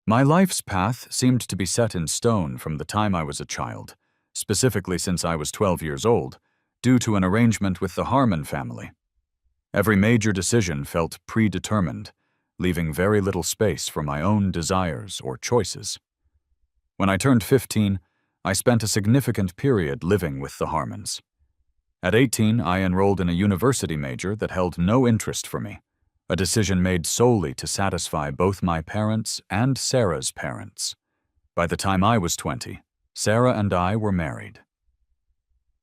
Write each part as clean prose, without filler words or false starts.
My life's path seemed to be set in stone from the time I was a child, specifically since I was 12 years old, due to an arrangement with the Harmon family. Every major decision felt predetermined, leaving very little space for my own desires or choices. When I turned 15, I spent a significant period living with the Harmons. At 18, I enrolled in a university major that held no interest for me, a decision made solely to satisfy both my parents and Sarah's parents. By the time I was 20, Sarah and I were married.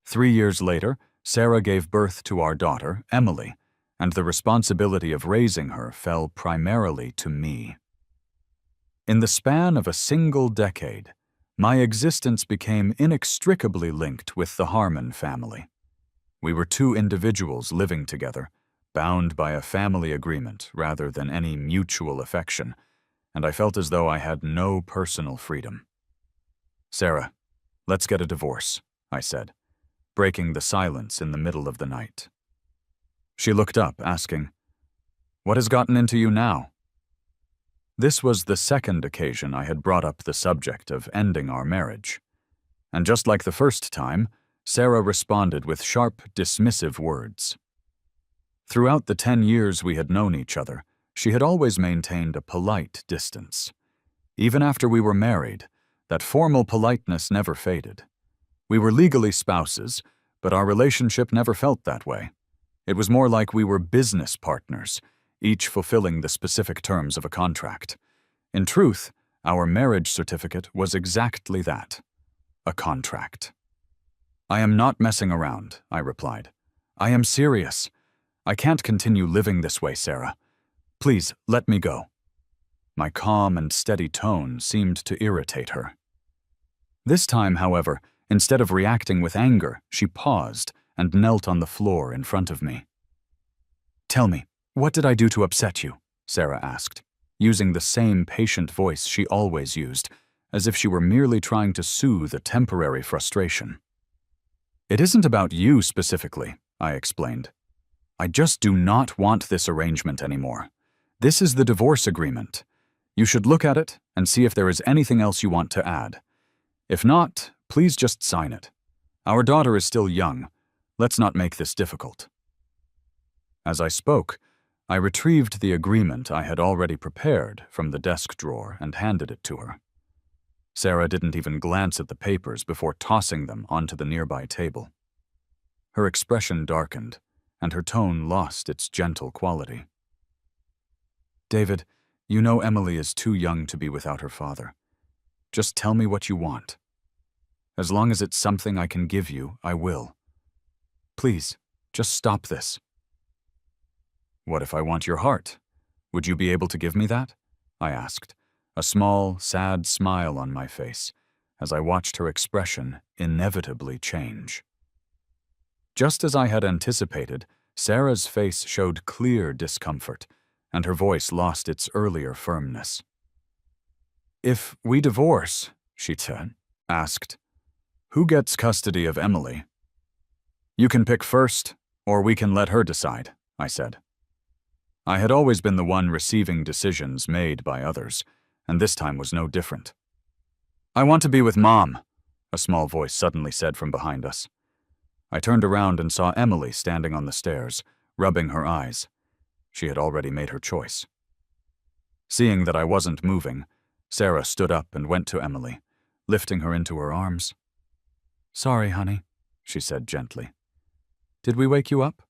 3 years later, Sarah gave birth to our daughter, Emily, and the responsibility of raising her fell primarily to me. In the span of a single decade, my existence became inextricably linked with the Harmon family. We were two individuals living together, bound by a family agreement rather than any mutual affection, and I felt as though I had no personal freedom. "Sarah, let's get a divorce," I said, breaking the silence in the middle of the night. She looked up, asking, "What has gotten into you now?" This was the second occasion I had brought up the subject of ending our marriage. And just like the first time, Sarah responded with sharp, dismissive words. Throughout the 10 years we had known each other, she had always maintained a polite distance. Even after we were married, that formal politeness never faded. We were legally spouses, but our relationship never felt that way. It was more like we were business partners, each fulfilling the specific terms of a contract. In truth, our marriage certificate was exactly that, a contract. "I am not messing around," I replied. "I am serious. I can't continue living this way, Sarah. Please, let me go." My calm and steady tone seemed to irritate her. This time, however, instead of reacting with anger, she paused and knelt on the floor in front of me. "Tell me, what did I do to upset you?" Sarah asked, using the same patient voice she always used, as if she were merely trying to soothe a temporary frustration. "It isn't about you specifically," I explained. "I just do not want this arrangement anymore. This is the divorce agreement. You should look at it and see if there is anything else you want to add. If not, please just sign it. Our daughter is still young. Let's not make this difficult." As I spoke, I retrieved the agreement I had already prepared from the desk drawer and handed it to her. Sarah didn't even glance at the papers before tossing them onto the nearby table. Her expression darkened, and her tone lost its gentle quality. "David, you know Emily is too young to be without her father. Just tell me what you want. As long as it's something I can give you, I will. Please, just stop this." "What if I want your heart? Would you be able to give me that?" I asked, a small, sad smile on my face, as I watched her expression inevitably change. Just as I had anticipated, Sarah's face showed clear discomfort, and her voice lost its earlier firmness. "If we divorce," she asked, "who gets custody of Emily?" "You can pick first, or we can let her decide," I said. I had always been the one receiving decisions made by others, and this time was no different. "I want to be with Mom," a small voice suddenly said from behind us. I turned around and saw Emily standing on the stairs, rubbing her eyes. She had already made her choice. Seeing that I wasn't moving, Sarah stood up and went to Emily, lifting her into her arms. "Sorry, honey," she said gently. "Did we wake you up?"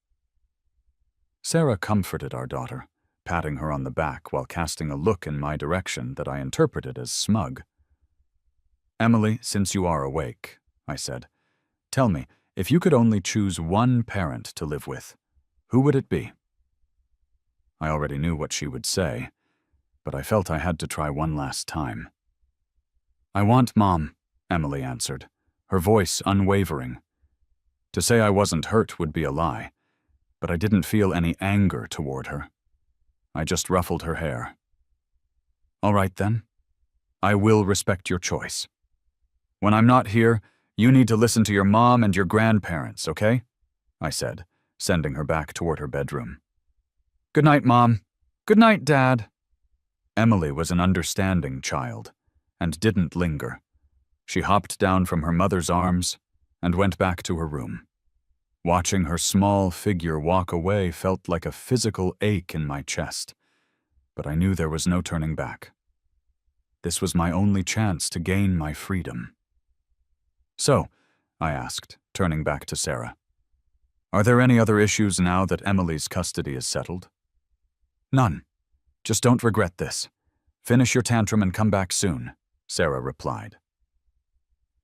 Sarah comforted our daughter, patting her on the back while casting a look in my direction that I interpreted as smug. "Emily, since you are awake," I said, "tell me, if you could only choose one parent to live with, who would it be?" I already knew what she would say, but I felt I had to try one last time. "I want Mom," Emily answered, her voice unwavering. To say I wasn't hurt would be a lie, but I didn't feel any anger toward her. I just ruffled her hair. "All right then. I will respect your choice. When I'm not here, you need to listen to your mom and your grandparents, okay?" I said, sending her back toward her bedroom. "Good night, Mom. Good night, Dad." Emily was an understanding child and didn't linger. She hopped down from her mother's arms and went back to her room. Watching her small figure walk away felt like a physical ache in my chest, but I knew there was no turning back. This was my only chance to gain my freedom. "So," I asked, turning back to Sarah, "are there any other issues now that Emily's custody is settled?" "None. Just don't regret this. Finish your tantrum and come back soon," Sarah replied.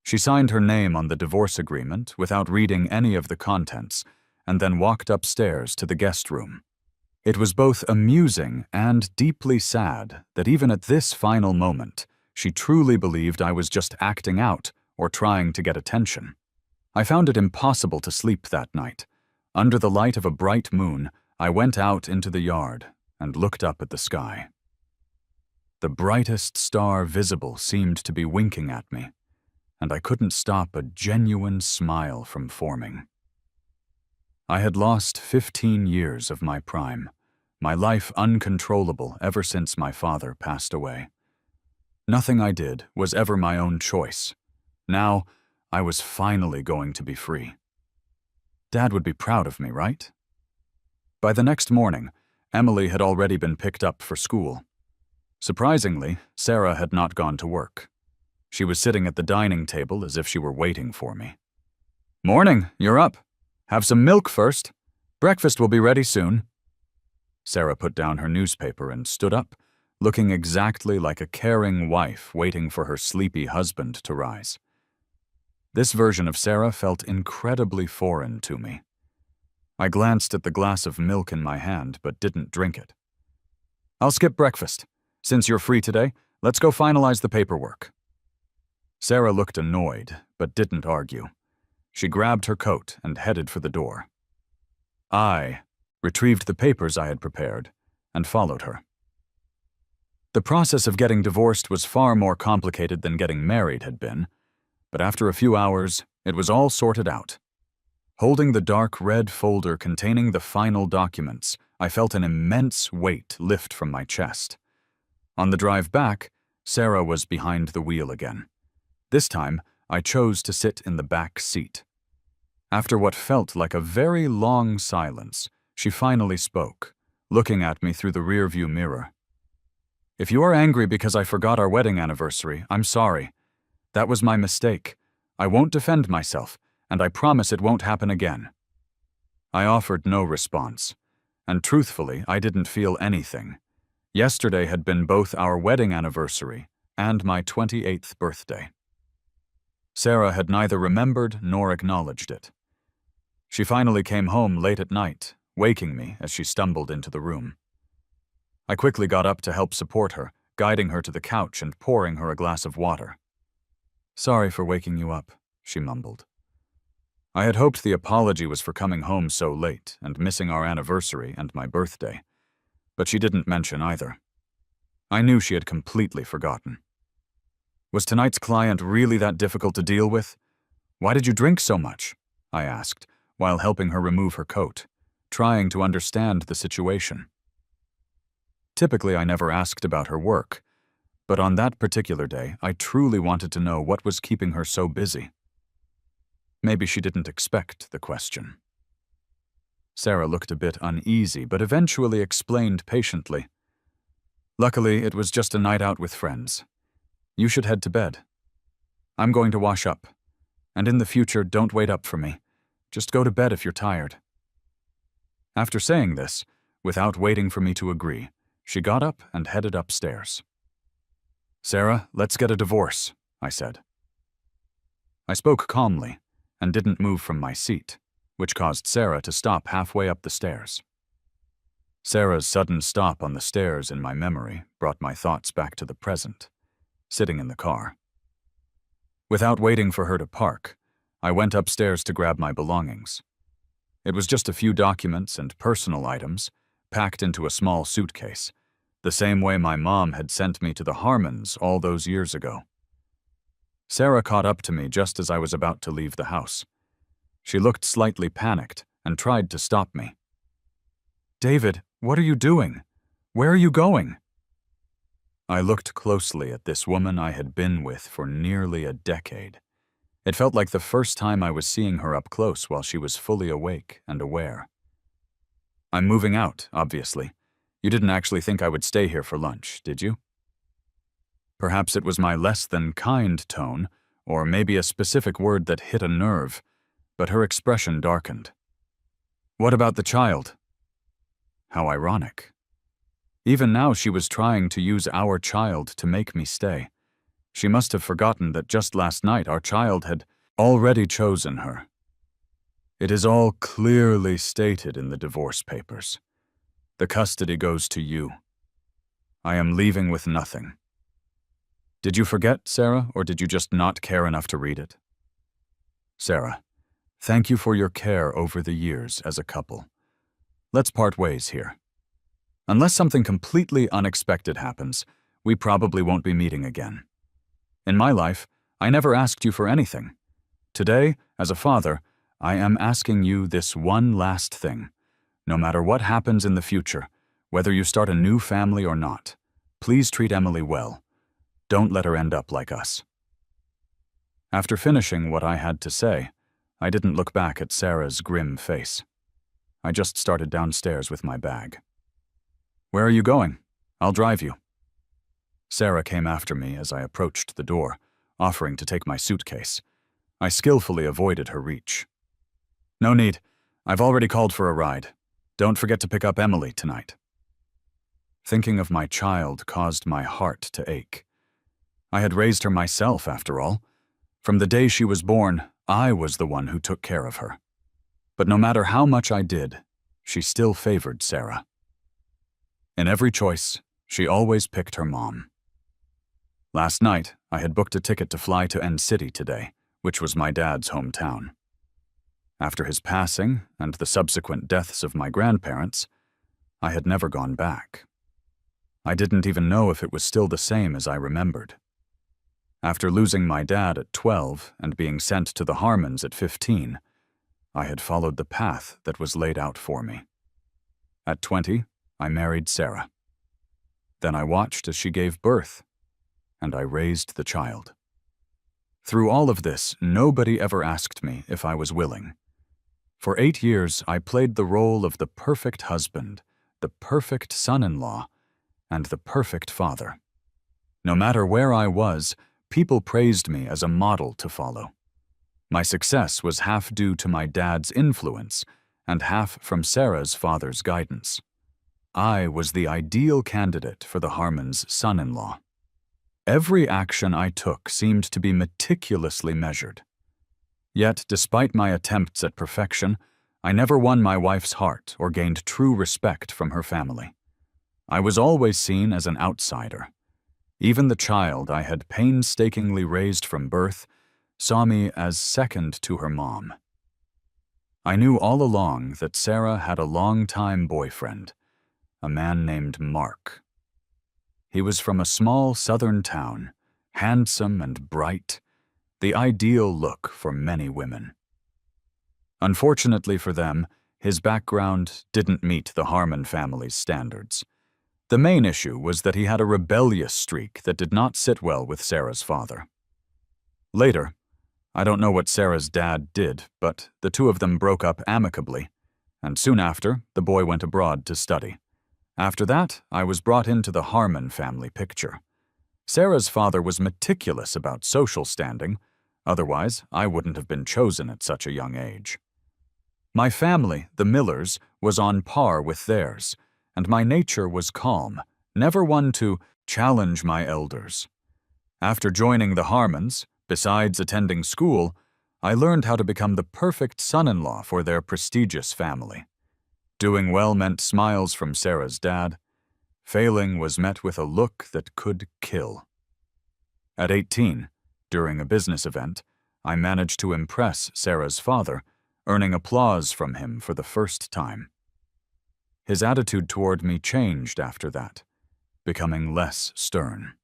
She signed her name on the divorce agreement without reading any of the contents, and then walked upstairs to the guest room. It was both amusing and deeply sad that even at this final moment, she truly believed I was just acting out or trying to get attention. I found it impossible to sleep that night. Under the light of a bright moon, I went out into the yard and looked up at the sky. The brightest star visible seemed to be winking at me, and I couldn't stop a genuine smile from forming. I had lost 15 years of my prime, my life uncontrollable ever since my father passed away. Nothing I did was ever my own choice. Now, I was finally going to be free. Dad would be proud of me, right? By the next morning, Emily had already been picked up for school. Surprisingly, Sarah had not gone to work. She was sitting at the dining table as if she were waiting for me. "Morning, you're up. Have some milk first. Breakfast will be ready soon." Sarah put down her newspaper and stood up, looking exactly like a caring wife waiting for her sleepy husband to rise. This version of Sarah felt incredibly foreign to me. I glanced at the glass of milk in my hand, but didn't drink it. "I'll skip breakfast. Since you're free today, let's go finalize the paperwork." Sarah looked annoyed, but didn't argue. She grabbed her coat and headed for the door. I retrieved the papers I had prepared and followed her. The process of getting divorced was far more complicated than getting married had been, but after a few hours, it was all sorted out. Holding the dark red folder containing the final documents, I felt an immense weight lift from my chest. On the drive back, Sarah was behind the wheel again. This time, I chose to sit in the back seat. After what felt like a very long silence, she finally spoke, looking at me through the rearview mirror. "If you are angry because I forgot our wedding anniversary, I'm sorry. That was my mistake. I won't defend myself, and I promise it won't happen again." I offered no response, and truthfully, I didn't feel anything. Yesterday had been both our wedding anniversary and my 28th birthday. Sarah had neither remembered nor acknowledged it. She finally came home late at night, waking me as she stumbled into the room. I quickly got up to help support her, guiding her to the couch and pouring her a glass of water. "Sorry for waking you up," she mumbled. I had hoped the apology was for coming home so late and missing our anniversary and my birthday, but she didn't mention either. I knew she had completely forgotten. "Was tonight's client really that difficult to deal with? Why did you drink so much?" I asked, while helping her remove her coat, trying to understand the situation. Typically, I never asked about her work, but on that particular day, I truly wanted to know what was keeping her so busy. Maybe she didn't expect the question. Sarah looked a bit uneasy, but eventually explained patiently. "Luckily, it was just a night out with friends. You should head to bed. I'm going to wash up, and in the future, don't wait up for me. Just go to bed if you're tired." After saying this, without waiting for me to agree, she got up and headed upstairs. "Sarah, let's get a divorce," I said. I spoke calmly and didn't move from my seat, which caused Sarah to stop halfway up the stairs. Sarah's sudden stop on the stairs in my memory brought my thoughts back to the present, sitting in the car. Without waiting for her to park, I went upstairs to grab my belongings. It was just a few documents and personal items, packed into a small suitcase, the same way my mom had sent me to the Harmons all those years ago. Sarah caught up to me just as I was about to leave the house. She looked slightly panicked and tried to stop me. "David, what are you doing? Where are you going?" I looked closely at this woman I had been with for nearly a decade. It felt like the first time I was seeing her up close while she was fully awake and aware. "I'm moving out, obviously. You didn't actually think I would stay here for lunch, did you?" Perhaps it was my less than kind tone, or maybe a specific word that hit a nerve, but her expression darkened. "What about the child?" How ironic. Even now she was trying to use our child to make me stay. She must have forgotten that just last night our child had already chosen her. "It is all clearly stated in the divorce papers. The custody goes to you. I am leaving with nothing." Did you forget, Sarah, or did you just not care enough to read it? Sarah, thank you for your care over the years as a couple. Let's part ways here. Unless something completely unexpected happens, we probably won't be meeting again. In my life, I never asked you for anything. Today, as a father, I am asking you this one last thing. No matter what happens in the future, whether you start a new family or not, please treat Emily well. Don't let her end up like us. After finishing what I had to say, I didn't look back at Sarah's grim face. I just started downstairs with my bag. "Where are you going? I'll drive you." Sarah came after me as I approached the door, offering to take my suitcase. I skillfully avoided her reach. "No need. I've already called for a ride. Don't forget to pick up Emily tonight." Thinking of my child caused my heart to ache. I had raised her myself, after all. From the day she was born, I was the one who took care of her. But no matter how much I did, she still favored Sarah. In every choice, she always picked her mom. Last night, I had booked a ticket to fly to End City today, which was my dad's hometown. After his passing and the subsequent deaths of my grandparents, I had never gone back. I didn't even know if it was still the same as I remembered. After losing my dad at 12 and being sent to the Harmons at 15, I had followed the path that was laid out for me. At 20, I married Sarah. Then I watched as she gave birth, and I raised the child. Through all of this, nobody ever asked me if I was willing. For 8 years, I played the role of the perfect husband, the perfect son-in-law, and the perfect father. No matter where I was, people praised me as a model to follow. My success was half due to my dad's influence and half from Sarah's father's guidance. I was the ideal candidate for the Harmons' son-in-law. Every action I took seemed to be meticulously measured. Yet, despite my attempts at perfection, I never won my wife's heart or gained true respect from her family. I was always seen as an outsider. Even the child I had painstakingly raised from birth saw me as second to her mom. I knew all along that Sarah had a long-time boyfriend, a man named Mark. He was from a small southern town, handsome and bright, the ideal look for many women. Unfortunately for them, his background didn't meet the Harmon family's standards. The main issue was that he had a rebellious streak that did not sit well with Sarah's father. Later, I don't know what Sarah's dad did, but the two of them broke up amicably, and soon after, the boy went abroad to study. After that, I was brought into the Harmon family picture. Sarah's father was meticulous about social standing, otherwise I wouldn't have been chosen at such a young age. My family, the Millers, was on par with theirs, and my nature was calm, never one to challenge my elders. After joining the Harmons, besides attending school, I learned how to become the perfect son-in-law for their prestigious family. Doing well meant smiles from Sarah's dad. Failing was met with a look that could kill. At 18, during a business event, I managed to impress Sarah's father, earning applause from him for the first time. His attitude toward me changed after that, becoming less stern.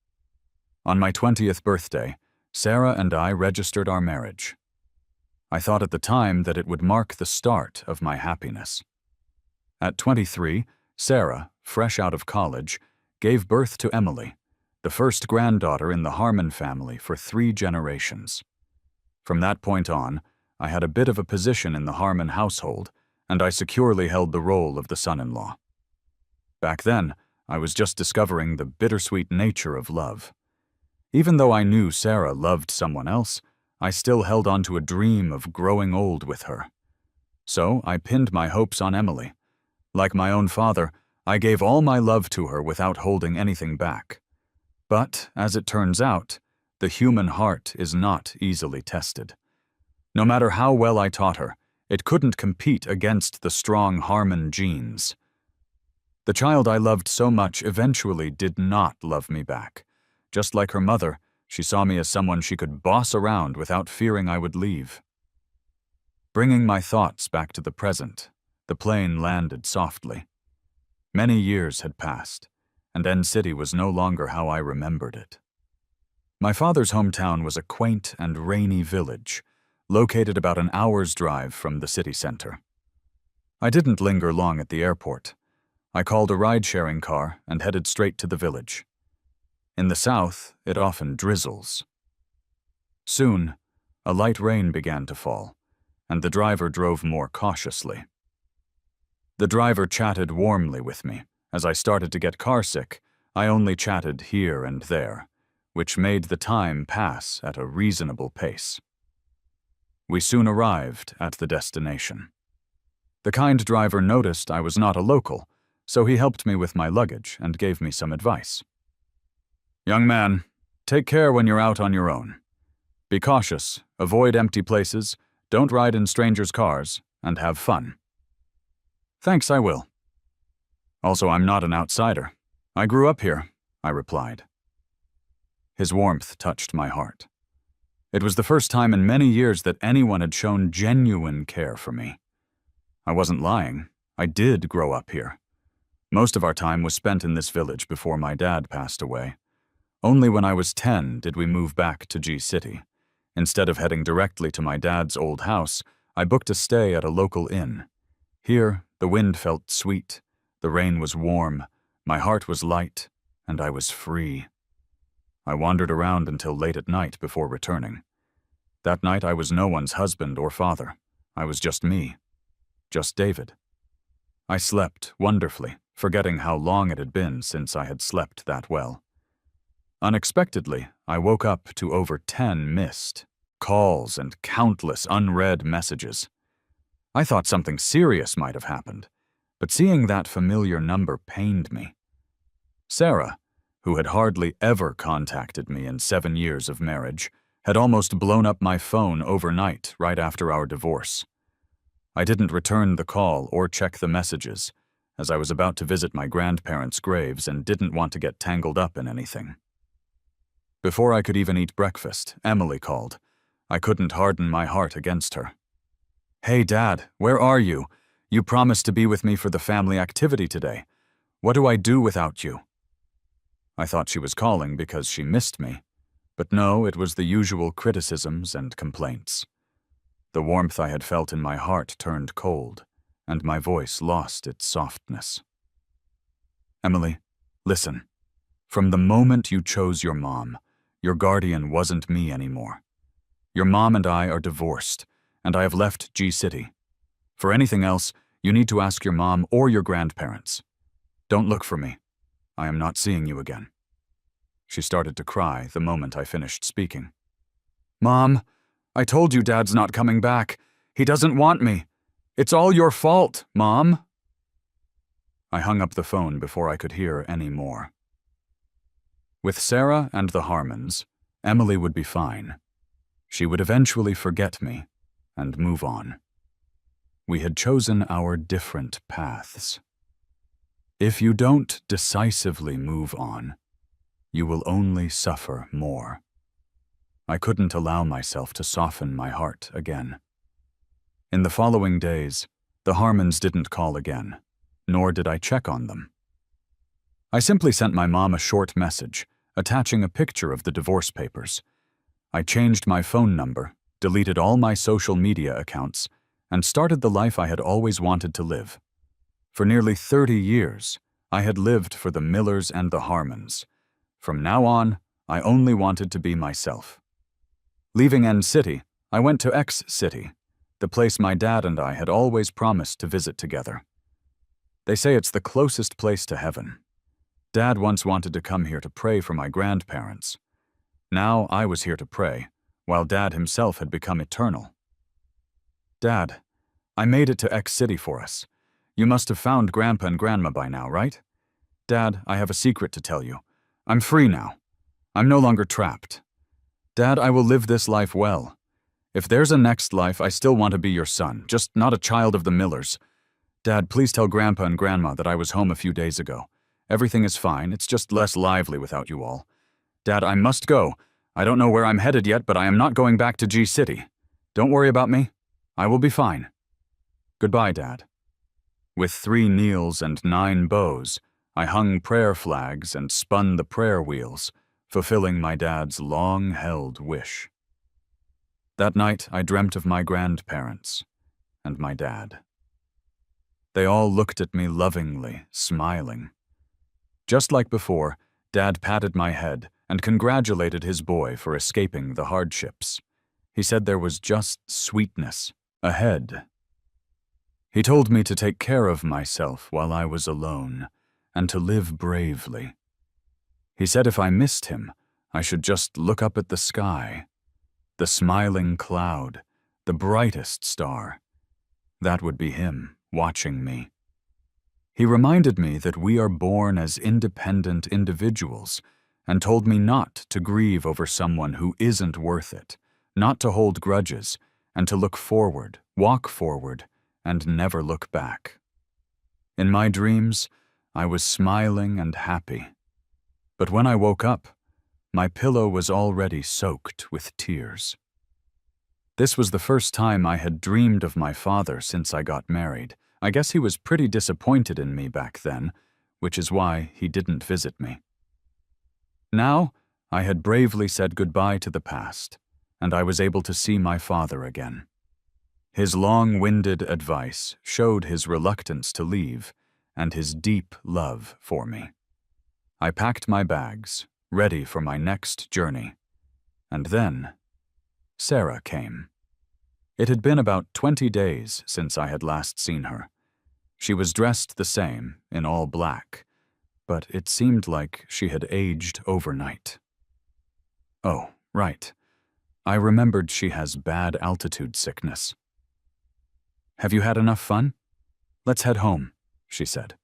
On my 20th birthday, Sarah and I registered our marriage. I thought at the time that it would mark the start of my happiness. At 23, Sarah, fresh out of college, gave birth to Emily, the first granddaughter in the Harmon family for 3 generations. From that point on, I had a bit of a position in the Harmon household, and I securely held the role of the son-in-law. Back then, I was just discovering the bittersweet nature of love. Even though I knew Sarah loved someone else, I still held on to a dream of growing old with her. So I pinned my hopes on Emily. Like my own father, I gave all my love to her without holding anything back. But, as it turns out, the human heart is not easily tested. No matter how well I taught her, it couldn't compete against the strong Harmon genes. The child I loved so much eventually did not love me back. Just like her mother, she saw me as someone she could boss around without fearing I would leave. Bringing my thoughts back to the present, the plane landed softly. Many years had passed, and End City was no longer how I remembered it. My father's hometown was a quaint and rainy village, located about an hour's drive from the city center. I didn't linger long at the airport. I called a ride-sharing car and headed straight to the village. In the south, it often drizzles. Soon, a light rain began to fall, and the driver drove more cautiously. The driver chatted warmly with me. As I started to get carsick, I only chatted here and there, which made the time pass at a reasonable pace. We soon arrived at the destination. The kind driver noticed I was not a local, so he helped me with my luggage and gave me some advice. "Young man, take care when you're out on your own. Be cautious, avoid empty places, don't ride in strangers' cars, and have fun." "Thanks, I will." "Also, I'm not an outsider. I grew up here," I replied. His warmth touched my heart. It was the first time in many years that anyone had shown genuine care for me. I wasn't lying. I did grow up here. Most of our time was spent in this village before my dad passed away. Only when I was 10 did we move back to G City. Instead of heading directly to my dad's old house, I booked a stay at a local inn. Here, the wind felt sweet, the rain was warm, my heart was light, and I was free. I wandered around until late at night before returning. That night I was no one's husband or father. I was just me. Just David. I slept wonderfully, forgetting how long it had been since I had slept that well. Unexpectedly, I woke up to over 10 missed calls and countless unread messages. I thought something serious might have happened, but seeing that familiar number pained me. Sarah, who had hardly ever contacted me in 7 years of marriage, had almost blown up my phone overnight right after our divorce. I didn't return the call or check the messages, as I was about to visit my grandparents' graves and didn't want to get tangled up in anything. Before I could even eat breakfast, Emily called. I couldn't harden my heart against her. "Hey, Dad, where are you? You promised to be with me for the family activity today. What do I do without you?" I thought she was calling because she missed me, but no, it was the usual criticisms and complaints. The warmth I had felt in my heart turned cold, and my voice lost its softness. "Emily, listen. From the moment you chose your mom, your guardian wasn't me anymore. Your mom and I are divorced, and I have left G City. For anything else, you need to ask your mom or your grandparents. Don't look for me. I am not seeing you again." She started to cry the moment I finished speaking. "Mom, I told you Dad's not coming back. He doesn't want me. It's all your fault, Mom." I hung up the phone before I could hear any more. With Sarah and the Harmons, Emily would be fine. She would eventually forget me and move on. We had chosen our different paths. If you don't decisively move on, you will only suffer more. I couldn't allow myself to soften my heart again. In the following days, the Harmons didn't call again, nor did I check on them. I simply sent my mom a short message, attaching a picture of the divorce papers. I changed my phone number, deleted all my social media accounts, and started the life I had always wanted to live. For nearly 30 years, I had lived for the Millers and the Harmons, From now on, I only wanted to be myself. Leaving N City, I went to X City, the place my dad and I had always promised to visit together. They say it's the closest place to heaven. Dad once wanted to come here to pray for my grandparents. Now I was here to pray, while Dad himself had become eternal. Dad, I made it to X City for us. You must have found Grandpa and Grandma by now, right? Dad, I have a secret to tell you. I'm free now. I'm no longer trapped. Dad, I will live this life well. If there's a next life, I still want to be your son, just not a child of the Millers. Dad, please tell Grandpa and Grandma that I was home a few days ago. Everything is fine, it's just less lively without you all. Dad, I must go. I don't know where I'm headed yet, but I am not going back to G City. Don't worry about me. I will be fine. Goodbye, Dad. With 3 kneels and 9 bows, I hung prayer flags and spun the prayer wheels, fulfilling my dad's long-held wish. That night, I dreamt of my grandparents and my dad. They all looked at me lovingly, smiling. Just like before, Dad patted my head and congratulated his boy for escaping the hardships. He said there was just sweetness ahead. He told me to take care of myself while I was alone and to live bravely. He said if I missed him, I should just look up at the sky, the smiling cloud, the brightest star. That would be him watching me. He reminded me that we are born as independent individuals and told me not to grieve over someone who isn't worth it, not to hold grudges, and to look forward, walk forward, and never look back. In my dreams, I was smiling and happy. But when I woke up, my pillow was already soaked with tears. This was the first time I had dreamed of my father since I got married. I guess he was pretty disappointed in me back then, which is why he didn't visit me. Now, I had bravely said goodbye to the past, and I was able to see my father again. His long-winded advice showed his reluctance to leave and his deep love for me. I packed my bags, ready for my next journey, and then Sarah came. It had been about 20 days since I had last seen her. She was dressed the same, in all black, but it seemed like she had aged overnight. Oh, right. I remembered she has bad altitude sickness. "Have you had enough fun? Let's head home," she said.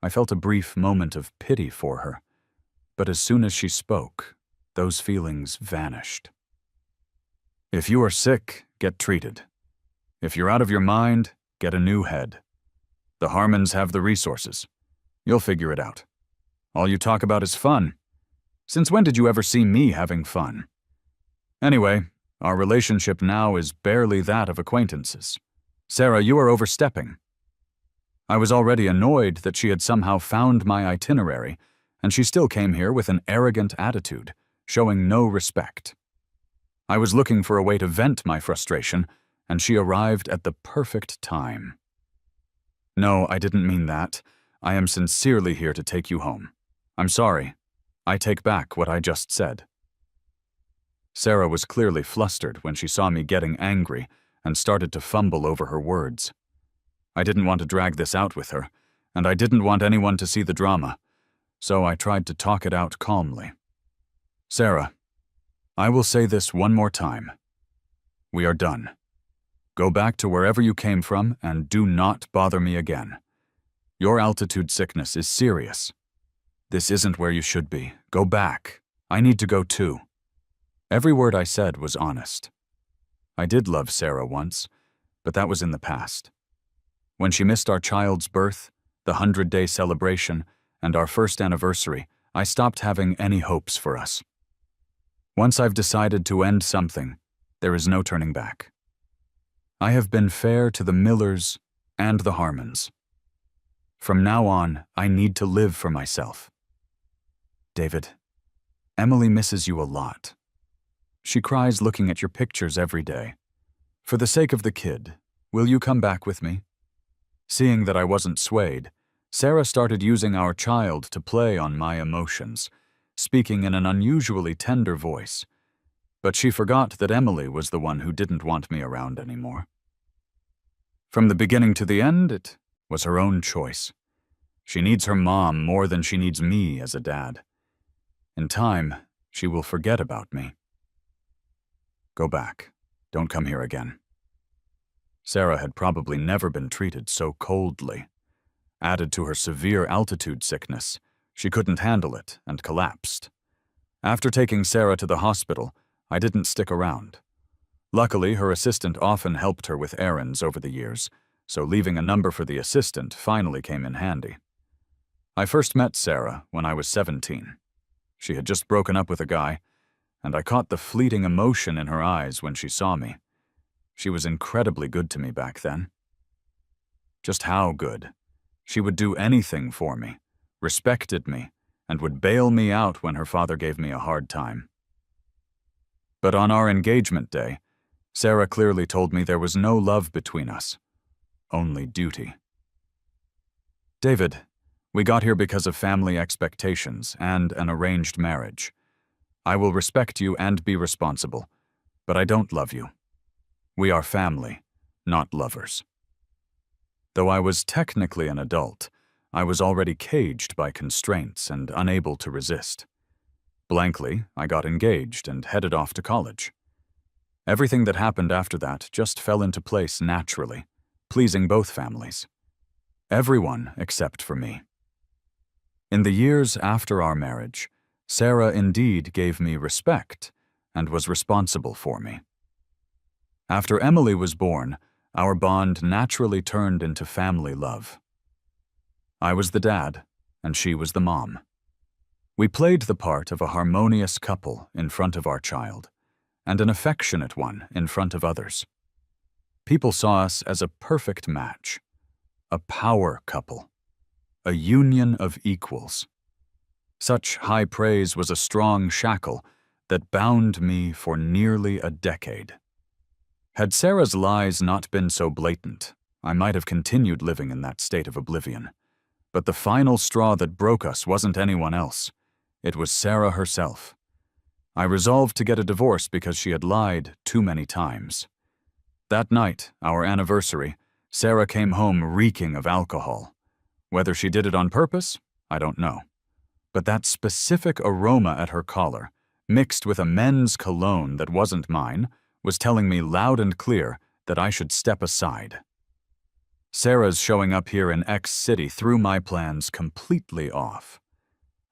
I felt a brief moment of pity for her, but as soon as she spoke, those feelings vanished. "If you are sick, get treated. If you're out of your mind, get a new head. The Harmons have the resources. You'll figure it out. All you talk about is fun. Since when did you ever see me having fun? Anyway, our relationship now is barely that of acquaintances. Sarah, you are overstepping." I was already annoyed that she had somehow found my itinerary, and she still came here with an arrogant attitude, showing no respect. I was looking for a way to vent my frustration, and she arrived at the perfect time. "No, I didn't mean that. I am sincerely here to take you home. I'm sorry. I take back what I just said." Sarah was clearly flustered when she saw me getting angry and started to fumble over her words. I didn't want to drag this out with her, and I didn't want anyone to see the drama, so I tried to talk it out calmly. "Sarah, I will say this one more time. We are done. Go back to wherever you came from and do not bother me again. Your altitude sickness is serious. This isn't where you should be. Go back. I need to go too." Every word I said was honest. I did love Sarah once, but that was in the past. When she missed our child's birth, the 100-day celebration, and our first anniversary, I stopped having any hopes for us. Once I've decided to end something, there is no turning back. I have been fair to the Millers and the Harmons. From now on, I need to live for myself. David, Emily misses you a lot. She cries looking at your pictures every day. For the sake of the kid, will you come back with me? Seeing that I wasn't swayed, Sarah started using our child to play on my emotions, speaking in an unusually tender voice. But she forgot that Emily was the one who didn't want me around anymore. From the beginning to the end, it was her own choice. She needs her mom more than she needs me as a dad. In time, she will forget about me. Go back. Don't come here again. Sarah had probably never been treated so coldly. Added to her severe altitude sickness, she couldn't handle it and collapsed. After taking Sarah to the hospital, I didn't stick around. Luckily, her assistant often helped her with errands over the years, so leaving a number for the assistant finally came in handy. I first met Sarah when I was 17. She had just broken up with a guy, and I caught the fleeting emotion in her eyes when she saw me. She was incredibly good to me back then. Just how good? She would do anything for me, respected me, and would bail me out when her father gave me a hard time. But on our engagement day, Sarah clearly told me there was no love between us, only duty. David, we got here because of family expectations and an arranged marriage. I will respect you and be responsible, but I don't love you. We are family, not lovers. Though I was technically an adult, I was already caged by constraints and unable to resist. Blankly, I got engaged and headed off to college. Everything that happened after that just fell into place naturally, pleasing both families. Everyone except for me. In the years after our marriage, Sarah indeed gave me respect and was responsible for me. After Emily was born, our bond naturally turned into family love. I was the dad, and she was the mom. We played the part of a harmonious couple in front of our child, and an affectionate one in front of others. People saw us as a perfect match, a power couple, a union of equals. Such high praise was a strong shackle that bound me for nearly a decade. Had Sarah's lies not been so blatant, I might have continued living in that state of oblivion. But the final straw that broke us wasn't anyone else. It was Sarah herself. I resolved to get a divorce because she had lied too many times. That night, our anniversary, Sarah came home reeking of alcohol. Whether she did it on purpose, I don't know. But that specific aroma at her collar, mixed with a men's cologne that wasn't mine, was telling me loud and clear that I should step aside. Sarah's showing up here in X City threw my plans completely off.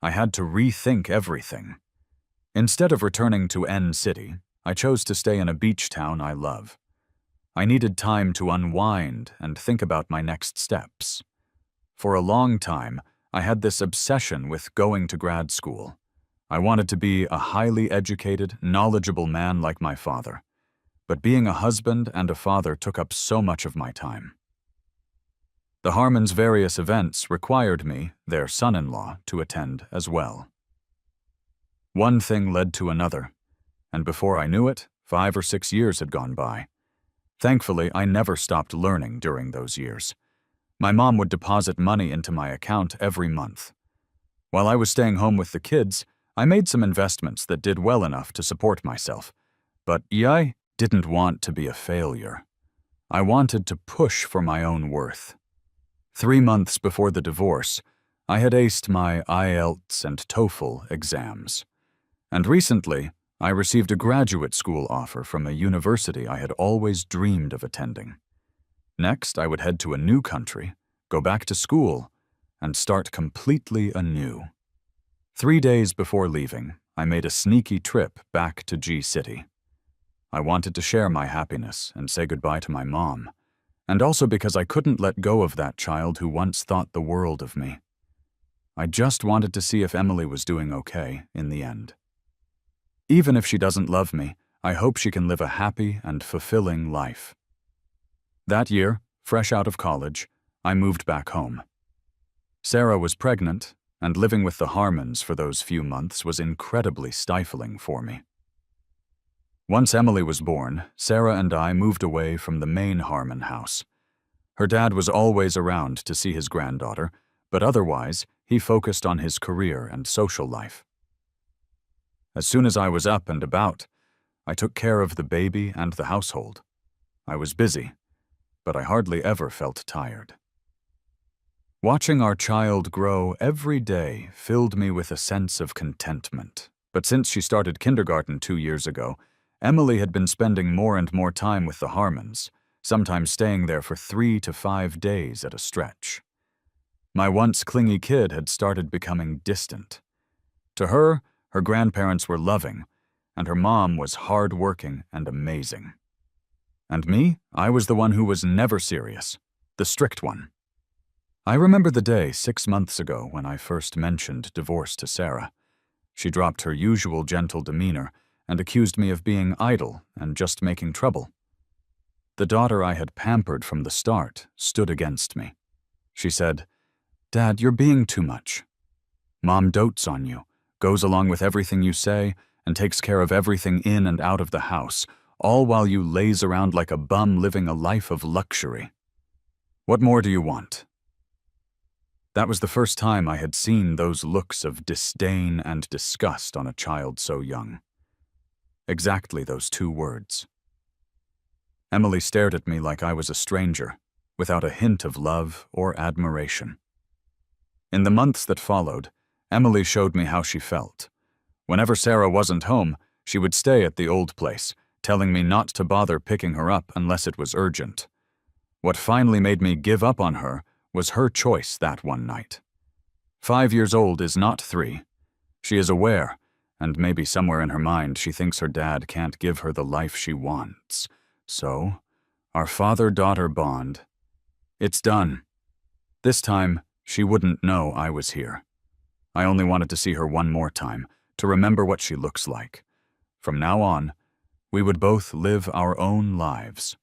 I had to rethink everything. Instead of returning to N City, I chose to stay in a beach town I love. I needed time to unwind and think about my next steps. For a long time, I had this obsession with going to grad school. I wanted to be a highly educated, knowledgeable man like my father. But being a husband and a father took up so much of my time. The Harmons' various events required me, their son-in-law, to attend as well. One thing led to another, and before I knew it, 5 or 6 years had gone by. Thankfully, I never stopped learning during those years. My mom would deposit money into my account every month. While I was staying home with the kids, I made some investments that did well enough to support myself. But I didn't want to be a failure. I wanted to push for my own worth. 3 months before the divorce, I had aced my IELTS and TOEFL exams. And recently, I received a graduate school offer from a university I had always dreamed of attending. Next, I would head to a new country, go back to school, and start completely anew. 3 days before leaving, I made a sneaky trip back to G City. I wanted to share my happiness and say goodbye to my mom, and also because I couldn't let go of that child who once thought the world of me. I just wanted to see if Emily was doing okay in the end. Even if she doesn't love me, I hope she can live a happy and fulfilling life. That year, fresh out of college, I moved back home. Sarah was pregnant, and living with the Harmons for those few months was incredibly stifling for me. Once Emily was born, Sarah and I moved away from the main Harmon house. Her dad was always around to see his granddaughter, but otherwise, he focused on his career and social life. As soon as I was up and about, I took care of the baby and the household. I was busy, but I hardly ever felt tired. Watching our child grow every day filled me with a sense of contentment. But since she started kindergarten 2 years ago, Emily had been spending more and more time with the Harmons, sometimes staying there for 3 to 5 days at a stretch. My once clingy kid had started becoming distant. To her, her grandparents were loving, and her mom was hard-working and amazing. And me, I was the one who was never serious, the strict one. I remember the day 6 months ago when I first mentioned divorce to Sarah. She dropped her usual gentle demeanor and accused me of being idle and just making trouble. The daughter I had pampered from the start stood against me. She said, "Dad, you're being too much. Mom dotes on you, goes along with everything you say, and takes care of everything in and out of the house, all while you laze around like a bum living a life of luxury. What more do you want?" That was the first time I had seen those looks of disdain and disgust on a child so young. Exactly those 2 words. Emily stared at me like I was a stranger, without a hint of love or admiration. In the months that followed, Emily showed me how she felt. Whenever Sarah wasn't home, she would stay at the old place, telling me not to bother picking her up unless it was urgent. What finally made me give up on her was her choice that one night. 5 years old is not 3. She is aware, and maybe somewhere in her mind she thinks her dad can't give her the life she wants. So, our father-daughter bond. It's done. This time, she wouldn't know I was here. I only wanted to see her one more time, to remember what she looks like. From now on, we would both live our own lives.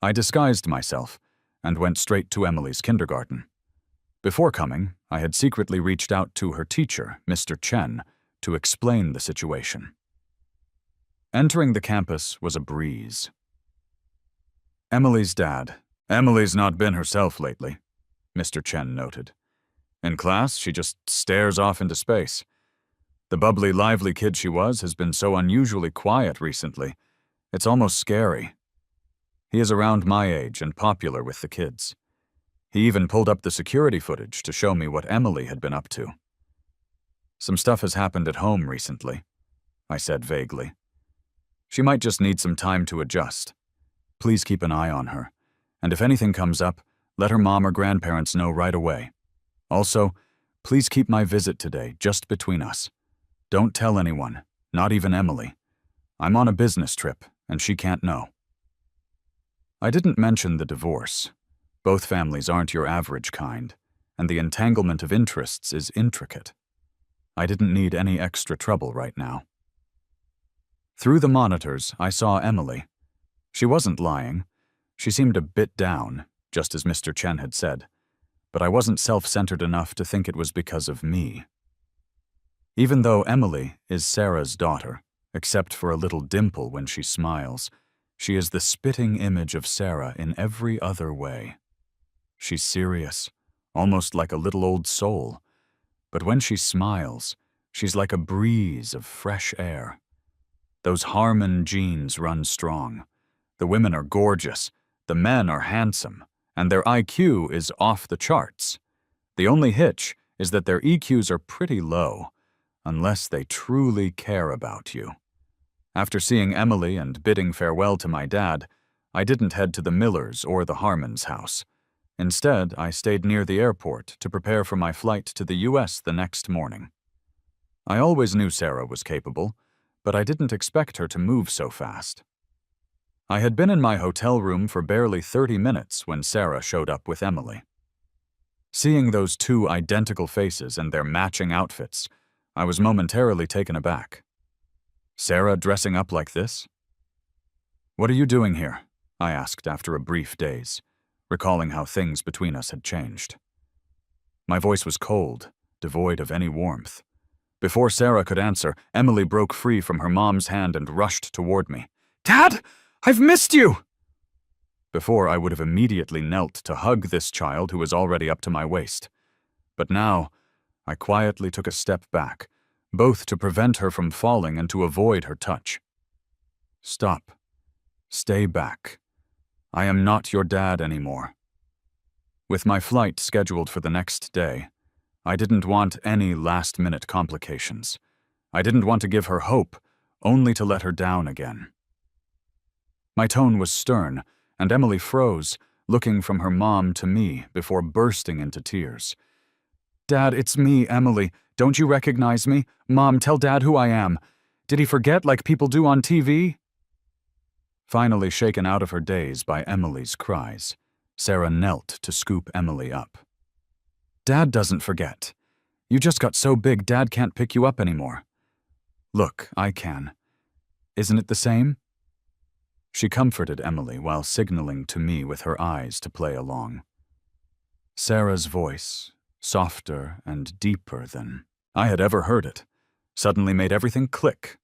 I disguised myself and went straight to Emily's kindergarten. Before coming, I had secretly reached out to her teacher, Mr. Chen, to explain the situation. Entering the campus was a breeze. "Emily's dad. Emily's not been herself lately," Mr. Chen noted. "In class, she just stares off into space. The bubbly, lively kid she was has been so unusually quiet recently. It's almost scary. He is around my age and popular with the kids. He even pulled up the security footage to show me what Emily had been up to." "Some stuff has happened at home recently," I said vaguely. "She might just need some time to adjust. Please keep an eye on her, and if anything comes up, let her mom or grandparents know right away. Also, please keep my visit today just between us. Don't tell anyone, not even Emily. I'm on a business trip, and she can't know." I didn't mention the divorce. Both families aren't your average kind, and the entanglement of interests is intricate. I didn't need any extra trouble right now. Through the monitors, I saw Emily. She wasn't lying. She seemed a bit down, just as Mr. Chen had said, but I wasn't self-centered enough to think it was because of me. Even though Emily is Sarah's daughter, except for a little dimple when she smiles, she is the spitting image of Sarah in every other way. She's serious, almost like a little old soul, but when she smiles, she's like a breeze of fresh air. Those Harmon genes run strong. The women are gorgeous, the men are handsome, and their IQ is off the charts. The only hitch is that their EQs are pretty low, unless they truly care about you. After seeing Emily and bidding farewell to my dad, I didn't head to the Millers or the Harmons' house. Instead, I stayed near the airport to prepare for my flight to the US the next morning. I always knew Sarah was capable, but I didn't expect her to move so fast. I had been in my hotel room for barely 30 minutes when Sarah showed up with Emily. Seeing those 2 identical faces and their matching outfits, I was momentarily taken aback. Sarah dressing up like this? "What are you doing here?" I asked after a brief daze, recalling how things between us had changed. My voice was cold, devoid of any warmth. Before Sarah could answer, Emily broke free from her mom's hand and rushed toward me. "Dad, I've missed you!" Before, I would have immediately knelt to hug this child who was already up to my waist. But now, I quietly took a step back, both to prevent her from falling and to avoid her touch. "Stop. Stay back. I am not your dad anymore." With my flight scheduled for the next day, I didn't want any last-minute complications. I didn't want to give her hope, only to let her down again. My tone was stern, and Emily froze, looking from her mom to me before bursting into tears. "Dad, it's me, Emily. Don't you recognize me? Mom, tell Dad who I am. Did he forget like people do on TV?" Finally shaken out of her daze by Emily's cries, Sarah knelt to scoop Emily up. "Dad doesn't forget. You just got so big Dad can't pick you up anymore. Look, I can. Isn't it the same?" She comforted Emily while signaling to me with her eyes to play along. Sarah's voice, softer and deeper than I had ever heard it, suddenly made everything click.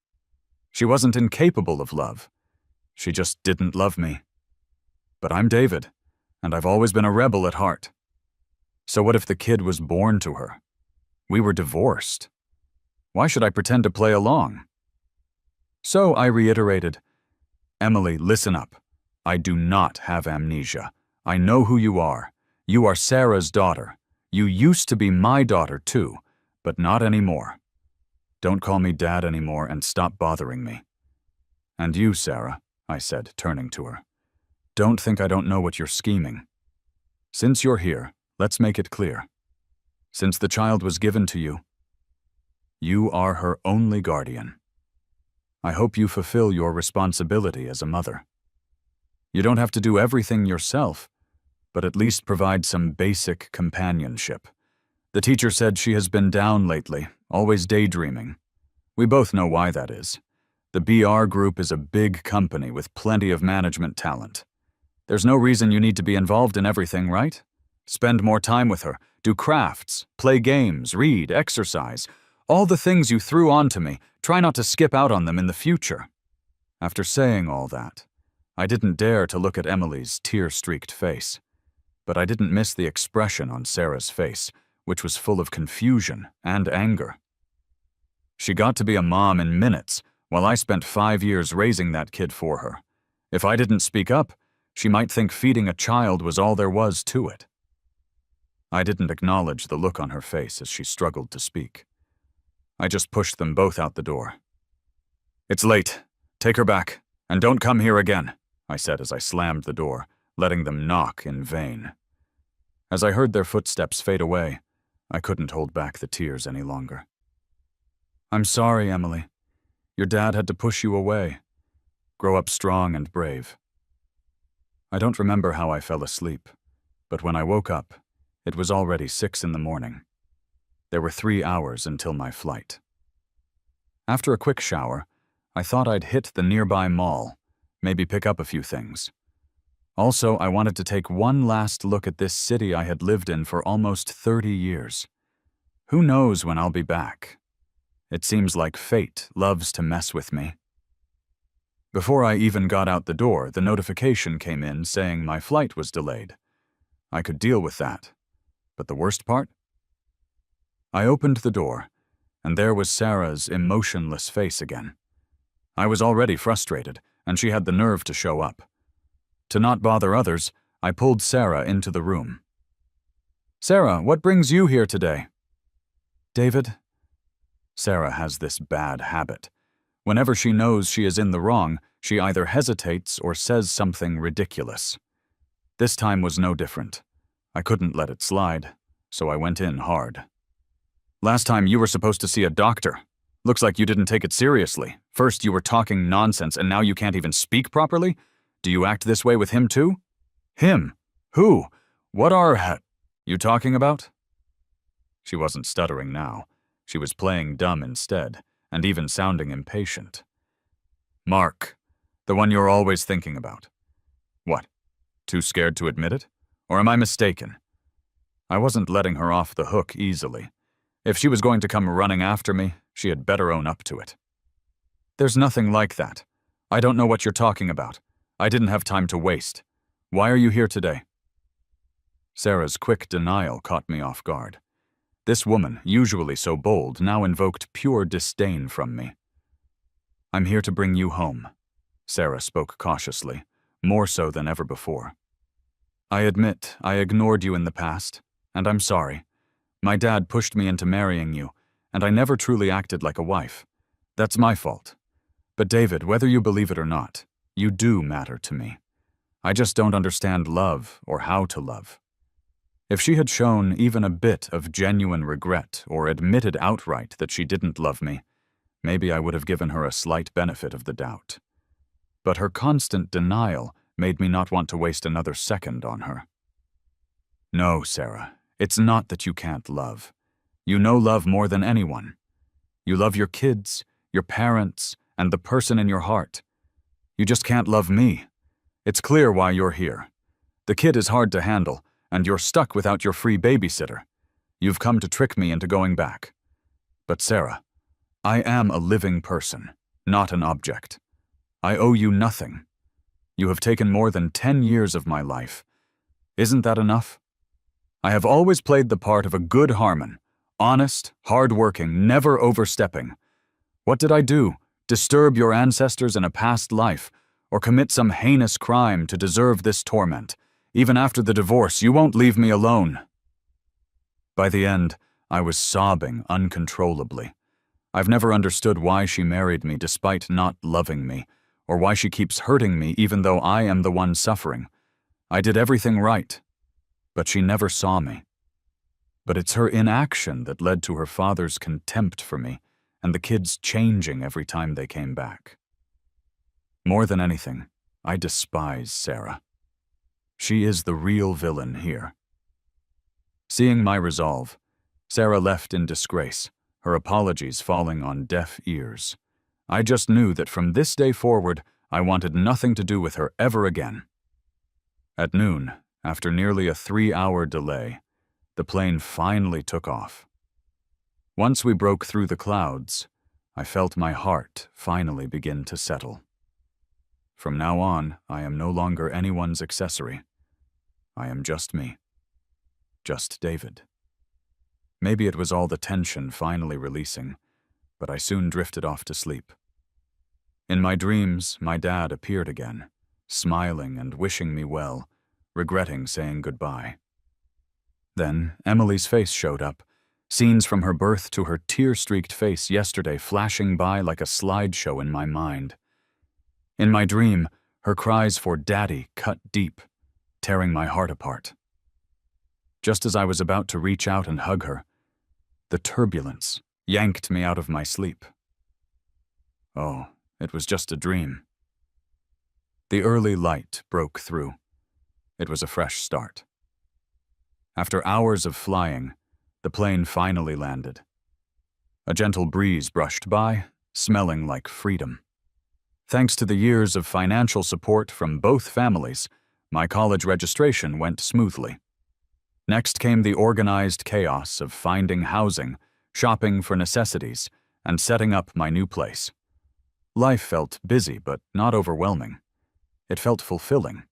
She wasn't incapable of love. She just didn't love me. But I'm David, and I've always been a rebel at heart. So what if the kid was born to her? We were divorced. Why should I pretend to play along? So I reiterated, "Emily, listen up. I do not have amnesia. I know who you are. You are Sarah's daughter. You used to be my daughter too, but not anymore. Don't call me Dad anymore and stop bothering me. And you, Sarah," I said, turning to her, "don't think I don't know what you're scheming. Since you're here, let's make it clear. Since the child was given to you, you are her only guardian. I hope you fulfill your responsibility as a mother. You don't have to do everything yourself, but at least provide some basic companionship. The teacher said she has been down lately, always daydreaming. We both know why that is. The BR Group is a big company with plenty of management talent. There's no reason you need to be involved in everything, right? Spend more time with her, do crafts, play games, read, exercise. All the things you threw onto me, try not to skip out on them in the future." After saying all that, I didn't dare to look at Emily's tear-streaked face. But I didn't miss the expression on Sarah's face, which was full of confusion and anger. She got to be a mom in minutes, while I spent 5 years raising that kid for her. If I didn't speak up, she might think feeding a child was all there was to it. I didn't acknowledge the look on her face as she struggled to speak. I just pushed them both out the door. "It's late. Take her back, and don't come here again," I said as I slammed the door, letting them knock in vain. As I heard their footsteps fade away, I couldn't hold back the tears any longer. "I'm sorry, Emily. Your dad had to push you away. Grow up strong and brave." I don't remember how I fell asleep, but when I woke up, it was already 6 in the morning. There were 3 hours until my flight. After a quick shower, I thought I'd hit the nearby mall, maybe pick up a few things. Also, I wanted to take one last look at this city I had lived in for almost 30 years. Who knows when I'll be back? It seems like fate loves to mess with me. Before I even got out the door, the notification came in saying my flight was delayed. I could deal with that. But the worst part? I opened the door, and there was Sarah's emotionless face again. I was already frustrated, and she had the nerve to show up. To not bother others, I pulled Sarah into the room. "Sarah, what brings you here today?" "David?" Sarah has this bad habit. Whenever she knows she is in the wrong, she either hesitates or says something ridiculous. This time was no different. I couldn't let it slide, so I went in hard. "Last time you were supposed to see a doctor. Looks like you didn't take it seriously. First you were talking nonsense and now you can't even speak properly? Do you act this way with him too?" "Him? Who? What are you talking about?" She wasn't stuttering now. She was playing dumb instead, and even sounding impatient. "Mark, the one you're always thinking about." "What? Too scared to admit it? Or am I mistaken?" I wasn't letting her off the hook easily. If she was going to come running after me, she had better own up to it. "There's nothing like that. I don't know what you're talking about. I didn't have time to waste. Why are you here today?" Sarah's quick denial caught me off guard. This woman, usually so bold, now invoked pure disdain from me. "I'm here to bring you home," Sarah spoke cautiously, more so than ever before. "I admit I ignored you in the past, and I'm sorry. My dad pushed me into marrying you, and I never truly acted like a wife. That's my fault. But David, whether you believe it or not, you do matter to me. I just don't understand love or how to love." If she had shown even a bit of genuine regret or admitted outright that she didn't love me, maybe I would have given her a slight benefit of the doubt. But her constant denial made me not want to waste another second on her. "No, Sarah, it's not that you can't love. You know love more than anyone. You love your kids, your parents, and the person in your heart. You just can't love me. It's clear why you're here. The kid is hard to handle, and you're stuck without your free babysitter. You've come to trick me into going back. But Sarah, I am a living person, not an object. I owe you nothing. You have taken more than 10 years of my life. Isn't that enough? I have always played the part of a good Harmon, honest, hard-working, never overstepping. What did I do? Disturb your ancestors in a past life, or commit some heinous crime to deserve this torment? Even after the divorce, you won't leave me alone." By the end, I was sobbing uncontrollably. I've never understood why she married me despite not loving me, or why she keeps hurting me even though I am the one suffering. I did everything right, but she never saw me. But it's her inaction that led to her father's contempt for me and the kids changing every time they came back. More than anything, I despise Sarah. She is the real villain here. Seeing my resolve, Sarah left in disgrace, her apologies falling on deaf ears. I just knew that from this day forward, I wanted nothing to do with her ever again. At noon, after nearly a 3-hour delay, the plane finally took off. Once we broke through the clouds, I felt my heart finally begin to settle. From now on, I am no longer anyone's accessory. I am just me. Just David. Maybe it was all the tension finally releasing, but I soon drifted off to sleep. In my dreams, my dad appeared again, smiling and wishing me well, regretting saying goodbye. Then Emily's face showed up, scenes from her birth to her tear-streaked face yesterday flashing by like a slideshow in my mind. In my dream, her cries for Daddy cut deep, tearing my heart apart. Just as I was about to reach out and hug her, the turbulence yanked me out of my sleep. Oh, it was just a dream. The early light broke through. It was a fresh start. After hours of flying, the plane finally landed. A gentle breeze brushed by, smelling like freedom. Thanks to the years of financial support from both families, my college registration went smoothly. Next came the organized chaos of finding housing, shopping for necessities, and setting up my new place. Life felt busy but not overwhelming. It felt fulfilling.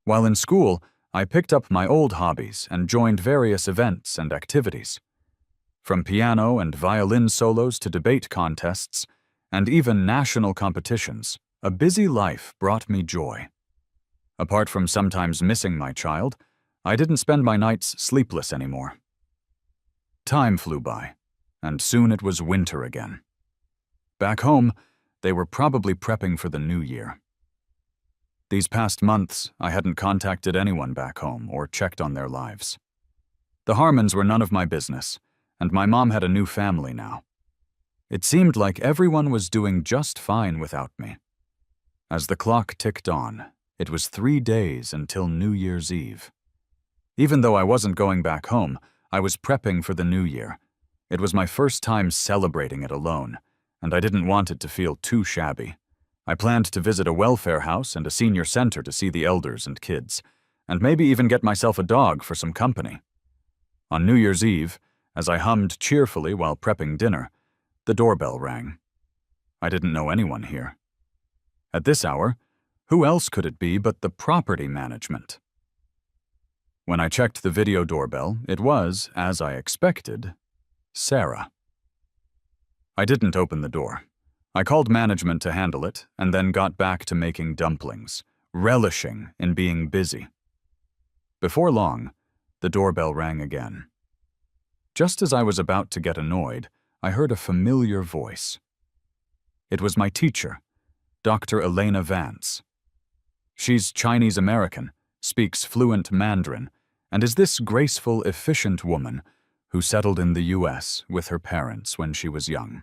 While in school, I picked up my old hobbies and joined various events and activities. From piano and violin solos to debate contests, and even national competitions, a busy life brought me joy. Apart from sometimes missing my child, I didn't spend my nights sleepless anymore. Time flew by, and soon it was winter again. Back home, they were probably prepping for the new year. These past months, I hadn't contacted anyone back home or checked on their lives. The Harmons were none of my business, and my mom had a new family now. It seemed like everyone was doing just fine without me. As the clock ticked on, it was 3 days until New Year's Eve. Even though I wasn't going back home, I was prepping for the new year. It was my first time celebrating it alone, and I didn't want it to feel too shabby. I planned to visit a welfare house and a senior center to see the elders and kids, and maybe even get myself a dog for some company. On New Year's Eve, as I hummed cheerfully while prepping dinner, the doorbell rang. I didn't know anyone here. At this hour, who else could it be but the property management? When I checked the video doorbell, it was, as I expected, Sarah. I didn't open the door. I called management to handle it, and then got back to making dumplings, relishing in being busy. Before long, the doorbell rang again. Just as I was about to get annoyed, I heard a familiar voice. It was my teacher, Dr. Elena Vance. She's Chinese-American, speaks fluent Mandarin, and is this graceful, efficient woman who settled in the U.S. with her parents when she was young.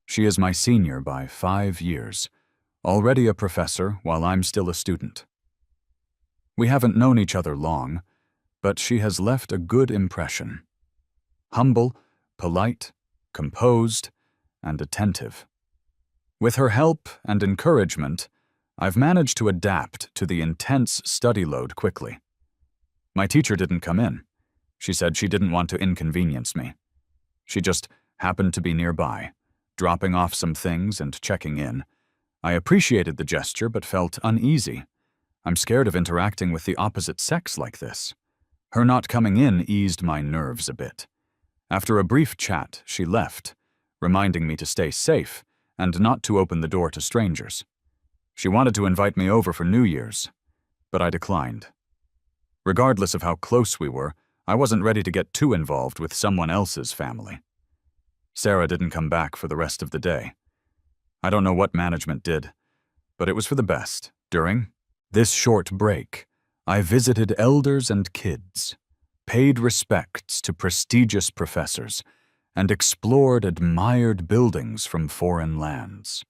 She is my senior by 5 years, already a professor while I'm still a student. We haven't known each other long, but she has left a good impression. Humble, polite, composed, and attentive. With her help and encouragement, I've managed to adapt to the intense study load quickly. My teacher didn't come in. She said she didn't want to inconvenience me. She just happened to be nearby, dropping off some things and checking in. I appreciated the gesture but felt uneasy. I'm scared of interacting with the opposite sex like this. Her not coming in eased my nerves a bit. After a brief chat, she left, reminding me to stay safe and not to open the door to strangers. She wanted to invite me over for New Year's, but I declined. Regardless of how close we were, I wasn't ready to get too involved with someone else's family. Sarah didn't come back for the rest of the day. I don't know what management did, but it was for the best. During this short break, I visited elders and kids, paid respects to prestigious professors, and explored admired buildings from foreign lands.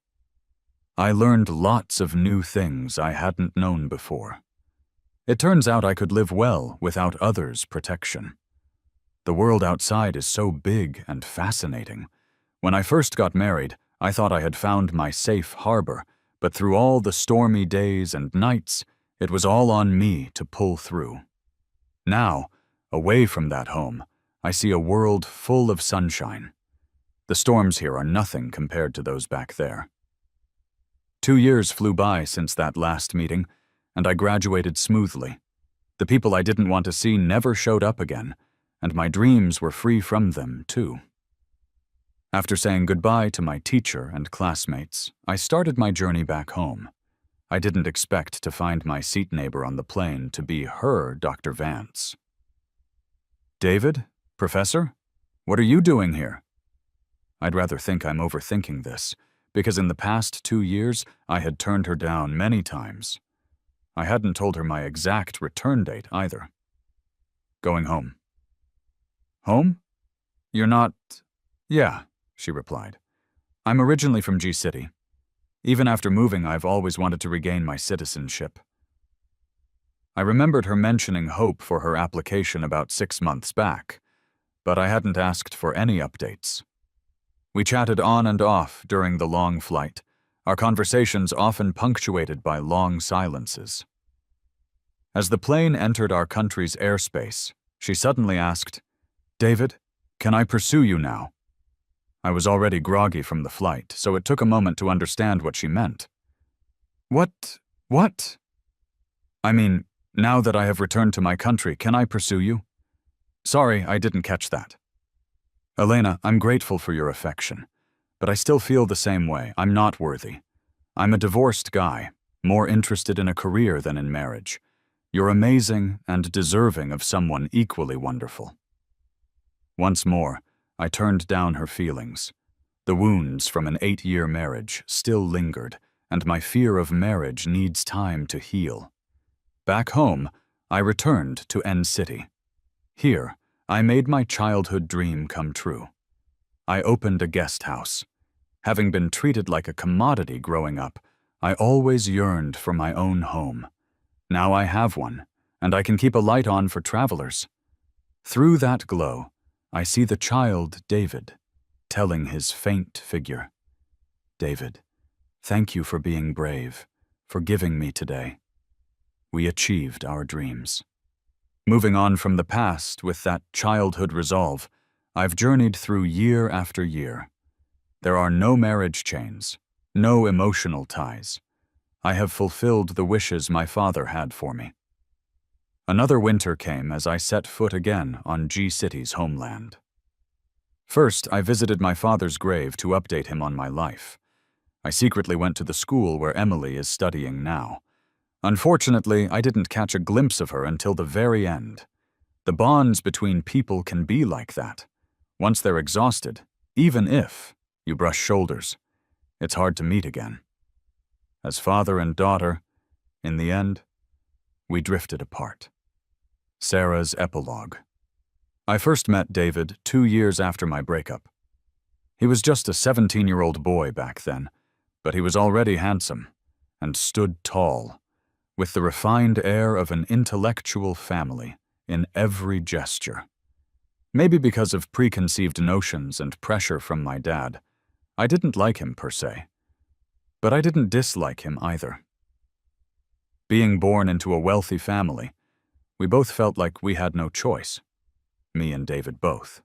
I learned lots of new things I hadn't known before. It turns out I could live well without others' protection. The world outside is so big and fascinating. When I first got married, I thought I had found my safe harbor, but through all the stormy days and nights, it was all on me to pull through. Now, away from that home, I see a world full of sunshine. The storms here are nothing compared to those back there. 2 years flew by since that last meeting, and I graduated smoothly. The people I didn't want to see never showed up again, and my dreams were free from them, too. After saying goodbye to my teacher and classmates, I started my journey back home. I didn't expect to find my seat neighbor on the plane to be her Dr. Vance. "David? Professor? What are you doing here?" I'd rather think I'm overthinking this, because in the past 2 years, I had turned her down many times. I hadn't told her my exact return date either. "Going home." "Home? You're not—" "Yeah," she replied. "I'm originally from G-City. Even after moving, I've always wanted to regain my citizenship." I remembered her mentioning hope for her application about 6 months back, but I hadn't asked for any updates. We chatted on and off during the long flight, our conversations often punctuated by long silences. As the plane entered our country's airspace, she suddenly asked, "David, can I pursue you now?" I was already groggy from the flight, so it took a moment to understand what she meant. What? I mean, now that I have returned to my country, can I pursue you? Sorry, I didn't catch that. Elena, I'm grateful for your affection, but I still feel the same way. I'm not worthy. I'm a divorced guy, more interested in a career than in marriage. You're amazing and deserving of someone equally wonderful. Once more, I turned down her feelings. The wounds from an 8-year marriage still lingered, and my fear of marriage needs time to heal. Back home, I returned to N City. Here, I made my childhood dream come true. I opened a guest house. Having been treated like a commodity growing up, I always yearned for my own home. Now I have one, and I can keep a light on for travelers. Through that glow, I see the child David, telling his faint figure, "David, thank you for being brave, for giving me today." We achieved our dreams. Moving on from the past with that childhood resolve, I've journeyed through year after year. There are no marriage chains, no emotional ties. I have fulfilled the wishes my father had for me. Another winter came as I set foot again on G-City's homeland. First, I visited my father's grave to update him on my life. I secretly went to the school where Emily is studying now. Unfortunately, I didn't catch a glimpse of her until the very end. The bonds between people can be like that. Once they're exhausted, even if you brush shoulders, it's hard to meet again. As father and daughter, in the end, we drifted apart. Sarah's epilogue. I first met David 2 years after my breakup. He was just a 17-year-old boy back then, but he was already handsome and stood tall, with the refined air of an intellectual family in every gesture. Maybe because of preconceived notions and pressure from my dad, I didn't like him per se, but I didn't dislike him either. Being born into a wealthy family, we both felt like we had no choice, me and David both.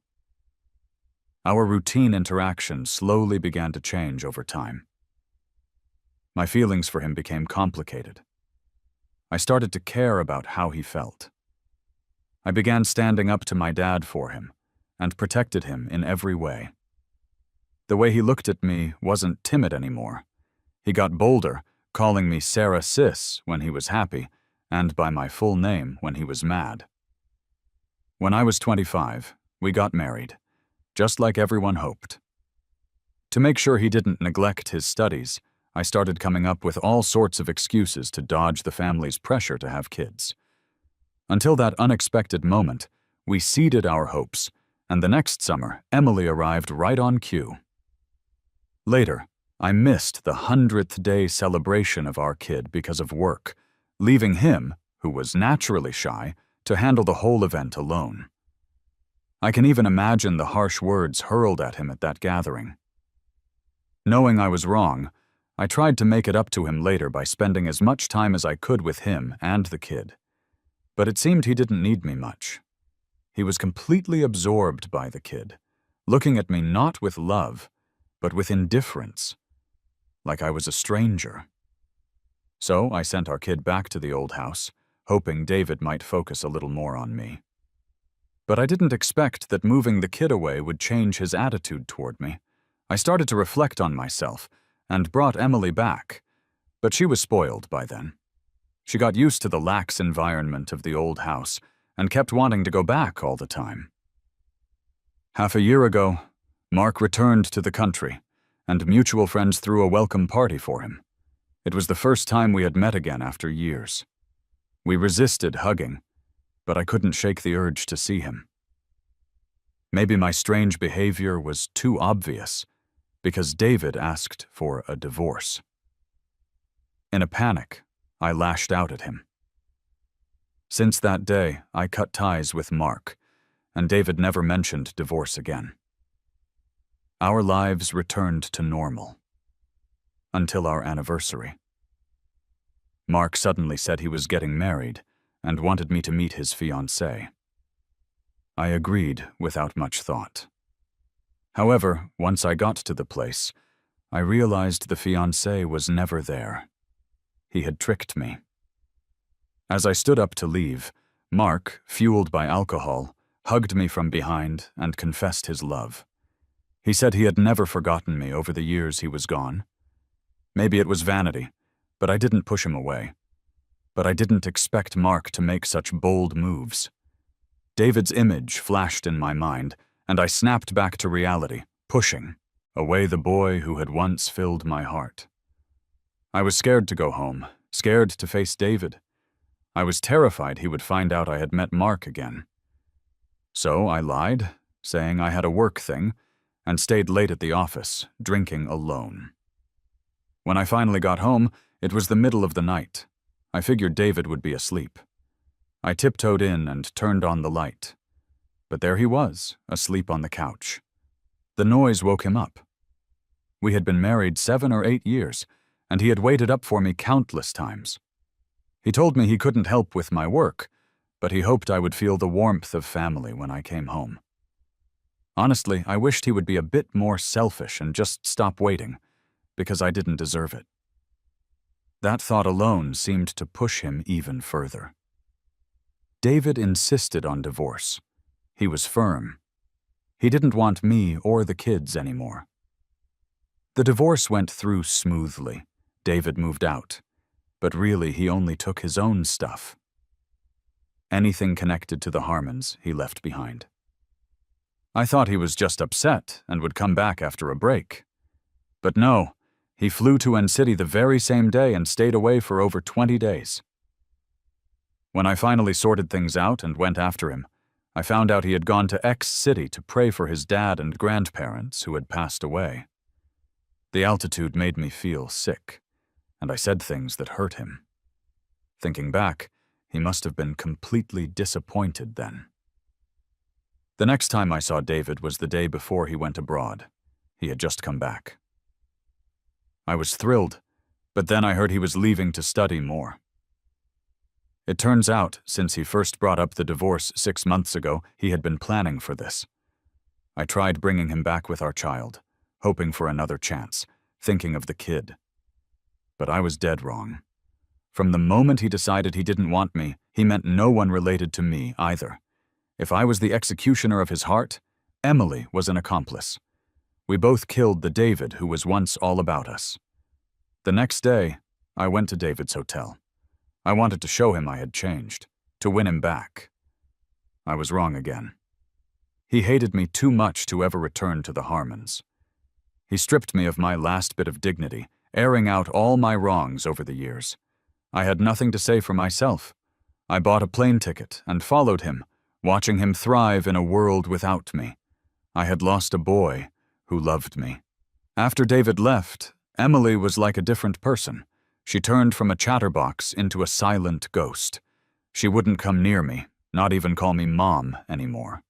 Our routine interactions slowly began to change over time. My feelings for him became complicated. I started to care about how he felt. I began standing up to my dad for him and protected him in every way. The way he looked at me wasn't timid anymore. He got bolder, calling me Sarah Sis when he was happy and by my full name when he was mad. When I was 25, we got married, just like everyone hoped. To make sure he didn't neglect his studies, I started coming up with all sorts of excuses to dodge the family's pressure to have kids. Until that unexpected moment, we seeded our hopes, and the next summer, Emily arrived right on cue. Later, I missed the 100th day celebration of our kid because of work, leaving him, who was naturally shy, to handle the whole event alone. I can even imagine the harsh words hurled at him at that gathering. Knowing I was wrong, I tried to make it up to him later by spending as much time as I could with him and the kid. But it seemed he didn't need me much. He was completely absorbed by the kid, looking at me not with love, but with indifference, like I was a stranger. So I sent our kid back to the old house, hoping David might focus a little more on me. But I didn't expect that moving the kid away would change his attitude toward me. I started to reflect on myself and brought Emily back, but she was spoiled by then. She got used to the lax environment of the old house and kept wanting to go back all the time. Half a year ago, Mark returned to the country, and mutual friends threw a welcome party for him. It was the first time we had met again after years. We resisted hugging, but I couldn't shake the urge to see him. Maybe my strange behavior was too obvious, because David asked for a divorce. In a panic, I lashed out at him. Since that day, I cut ties with Mark, and David never mentioned divorce again. Our lives returned to normal. Until our anniversary. Mark suddenly said he was getting married and wanted me to meet his fiancée. I agreed without much thought. However, once I got to the place, I realized the fiancé was never there. He had tricked me. As I stood up to leave, Mark, fueled by alcohol, hugged me from behind and confessed his love. He said he had never forgotten me over the years he was gone. Maybe it was vanity, but I didn't push him away. But I didn't expect Mark to make such bold moves. David's image flashed in my mind, and I snapped back to reality, pushing away the boy who had once filled my heart. I was scared to go home, scared to face David. I was terrified he would find out I had met Mark again. So I lied, saying I had a work thing, and stayed late at the office, drinking alone. When I finally got home, it was the middle of the night. I figured David would be asleep. I tiptoed in and turned on the light. But there he was, asleep on the couch. The noise woke him up. We had been married 7 or 8 years, and he had waited up for me countless times. He told me he couldn't help with my work, but he hoped I would feel the warmth of family when I came home. Honestly, I wished he would be a bit more selfish and just stop waiting, because I didn't deserve it. That thought alone seemed to push him even further. David insisted on divorce. He was firm. He didn't want me or the kids anymore. The divorce went through smoothly. David moved out. But really, he only took his own stuff. Anything connected to the Harmons, he left behind. I thought he was just upset and would come back after a break. But no, he flew to N-City the very same day and stayed away for over 20 days. When I finally sorted things out and went after him, I found out he had gone to X-City to pray for his dad and grandparents who had passed away. The altitude made me feel sick, and I said things that hurt him. Thinking back, he must have been completely disappointed then. The next time I saw David was the day before he went abroad. He had just come back. I was thrilled, but then I heard he was leaving to study more. It turns out, since he first brought up the divorce 6 months ago, he had been planning for this. I tried bringing him back with our child, hoping for another chance, thinking of the kid. But I was dead wrong. From the moment he decided he didn't want me, he meant no one related to me either. If I was the executioner of his heart, Emily was an accomplice. We both killed the David who was once all about us. The next day, I went to David's hotel. I wanted to show him I had changed, to win him back. I was wrong again. He hated me too much to ever return to the Harmons. He stripped me of my last bit of dignity, airing out all my wrongs over the years. I had nothing to say for myself. I bought a plane ticket and followed him, watching him thrive in a world without me. I had lost a boy who loved me. After David left, Emily was like a different person. She turned from a chatterbox into a silent ghost. She wouldn't come near me, not even call me Mom anymore.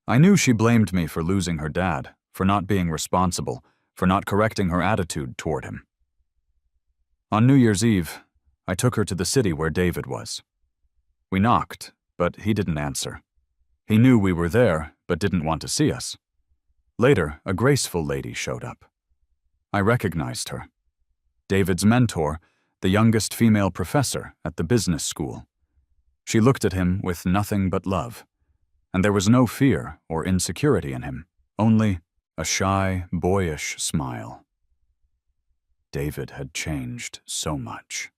I knew she blamed me for losing her dad, for not being responsible, for not correcting her attitude toward him. On New Year's Eve, I took her to the city where David was. We knocked, but he didn't answer. He knew we were there, but didn't want to see us. Later, a graceful lady showed up. I recognized her. David's mentor, the youngest female professor at the business school. She looked at him with nothing but love, and there was no fear or insecurity in him, only a shy, boyish smile. David had changed so much.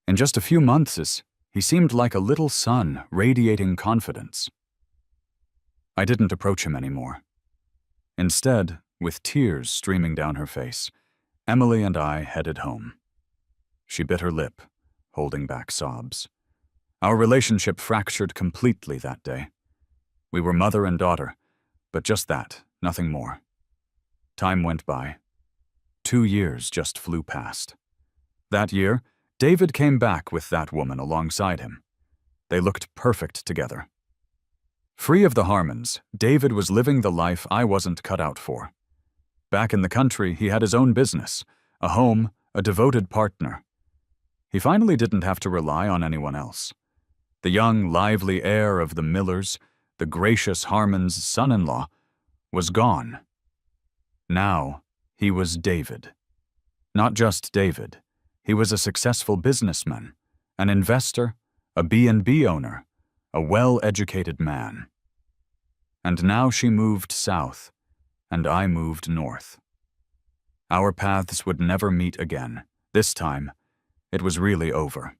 In just a few months, he seemed like a little sun radiating confidence. I didn't approach him anymore. Instead, with tears streaming down her face, Emily and I headed home. She bit her lip, holding back sobs. Our relationship fractured completely that day. We were mother and daughter, but just that, nothing more. Time went by. 2 years just flew past. That year, David came back with that woman alongside him. They looked perfect together. Free of the Harmons, David was living the life I wasn't cut out for. Back in the country, he had his own business, a home, a devoted partner. He finally didn't have to rely on anyone else. The young, lively heir of the Millers, the gracious Harmon's son-in-law, was gone. Now, he was David. Not just David. He was a successful businessman, an investor, a B&B owner, a well-educated man. And now she moved south, and I moved north. Our paths would never meet again. This time, it was really over.